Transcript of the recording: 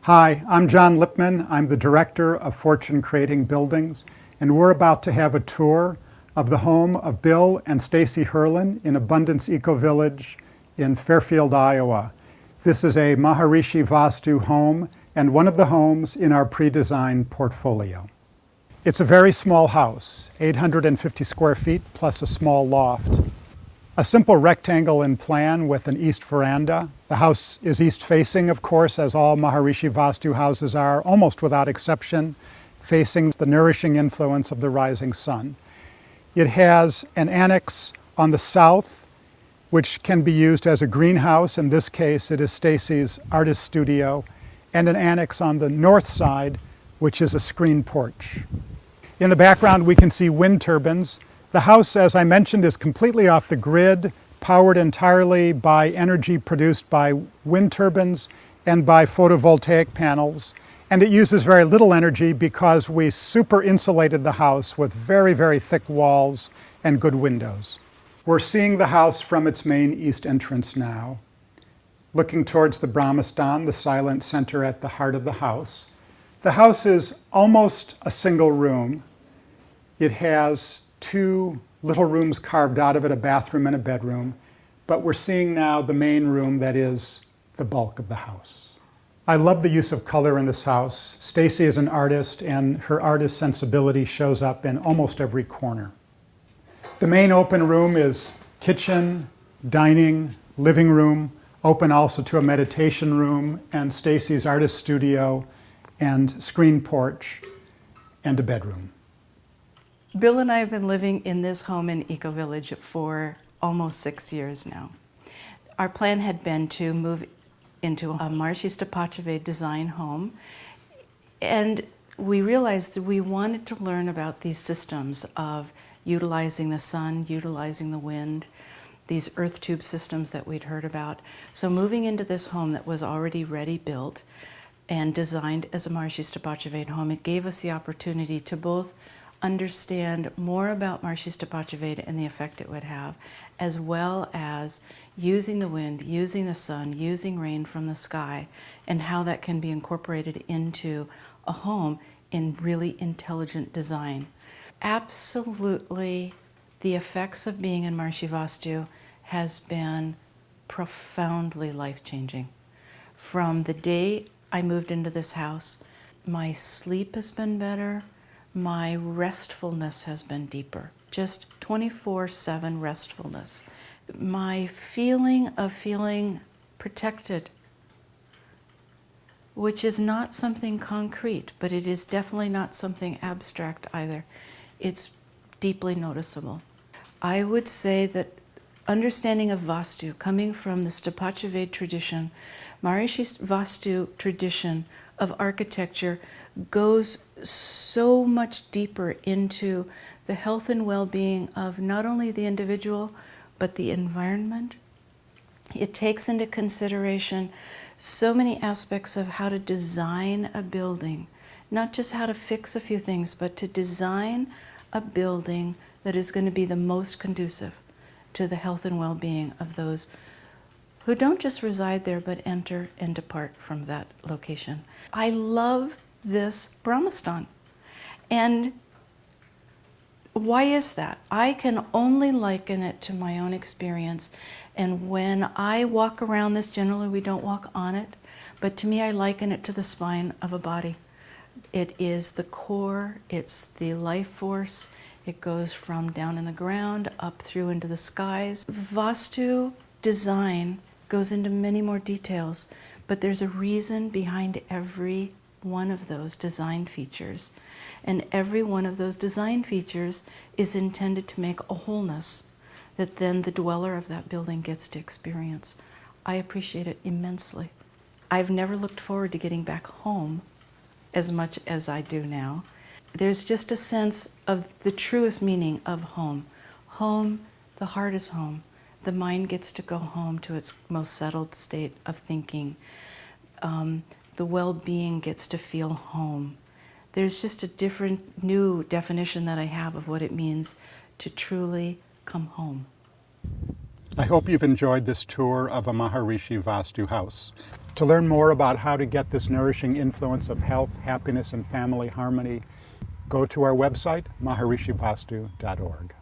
Hi, I'm John Lipman. I'm the Director of Fortune Creating Buildings, and we're about to have a tour of the home of Bill and Stacy Hurlin in Abundance Eco Village in Fairfield, Iowa. This is a Maharishi Vastu home and one of the homes in our pre-design portfolio. It's a very small house, 850 square feet plus a small loft. A simple rectangle in plan with an east veranda. The house is east-facing, of course, as all Maharishi Vastu houses are, almost without exception, facing the nourishing influence of the rising sun. It has an annex on the south, which can be used as a greenhouse. In this case, it is Stacy's artist studio, and an annex on the north side, which is a screen porch. In the background, we can see wind turbines. The house, as I mentioned, is completely off the grid, powered entirely by energy produced by wind turbines and by photovoltaic panels. And it uses very little energy because we super insulated the house with very, very thick walls and good windows. We're seeing the house from its main east entrance now, looking towards the Brahmastan, the silent center at the heart of the house. The house is almost a single room. It has two little rooms carved out of it, a bathroom and a bedroom, but we're seeing now the main room that is the bulk of the house. I love the use of color in this house. Stacy is an artist, and her artist sensibility shows up in almost every corner. The main open room is kitchen, dining, living room, open also to a meditation room and Stacy's artist studio and screen porch and a bedroom. Bill and I have been living in this home in Eco Village for almost 6 years now. Our plan had been to move into a Maharishi Stapacheve design home, and we realized that we wanted to learn about these systems of utilizing the sun, utilizing the wind, these earth tube systems that we'd heard about. So moving into this home that was already ready built and designed as a Maharishi Stapacheve home, it gave us the opportunity to both understand more about Maharishi Stapacheve and the effect it would have, as well as using the wind, using the sun, using rain from the sky, and how that can be incorporated into a home in really intelligent design. Absolutely, the effects of being in Maharishi Vastu has been profoundly life-changing. From the day I moved into this house, my sleep has been better, my restfulness has been deeper, just 24/7 restfulness. My feeling of feeling protected, which is not something concrete, but it is definitely not something abstract either. It's deeply noticeable. I would say that understanding of Vastu, coming from the Stapacheve tradition, Maharishi Vastu tradition of architecture, goes so much deeper into the health and well-being of not only the individual, but the environment. It takes into consideration so many aspects of how to design a building, not just how to fix a few things, but to design a building that is going to be the most conducive to the health and well-being of those who don't just reside there, but enter and depart from that location. I love this Brahmastan. And why is that? I can only liken it to my own experience. And when I walk around this, generally we don't walk on it, but to me I liken it to the spine of a body. It is the core, it's the life force. It goes from down in the ground up through into the skies. Vastu design goes into many more details, but there's a reason behind every one of those design features. And every one of those design features is intended to make a wholeness that then the dweller of that building gets to experience. I appreciate it immensely. I've never looked forward to getting back home as much as I do now. There's just a sense of the truest meaning of home. Home, the heart is home. The mind gets to go home to its most settled state of thinking. The well-being gets to feel home. There's just a different, new definition that I have of what it means to truly come home. I hope you've enjoyed this tour of a Maharishi Vastu house. To learn more about how to get this nourishing influence of health, happiness, and family harmony, go to our website, maharishi.vastu.org.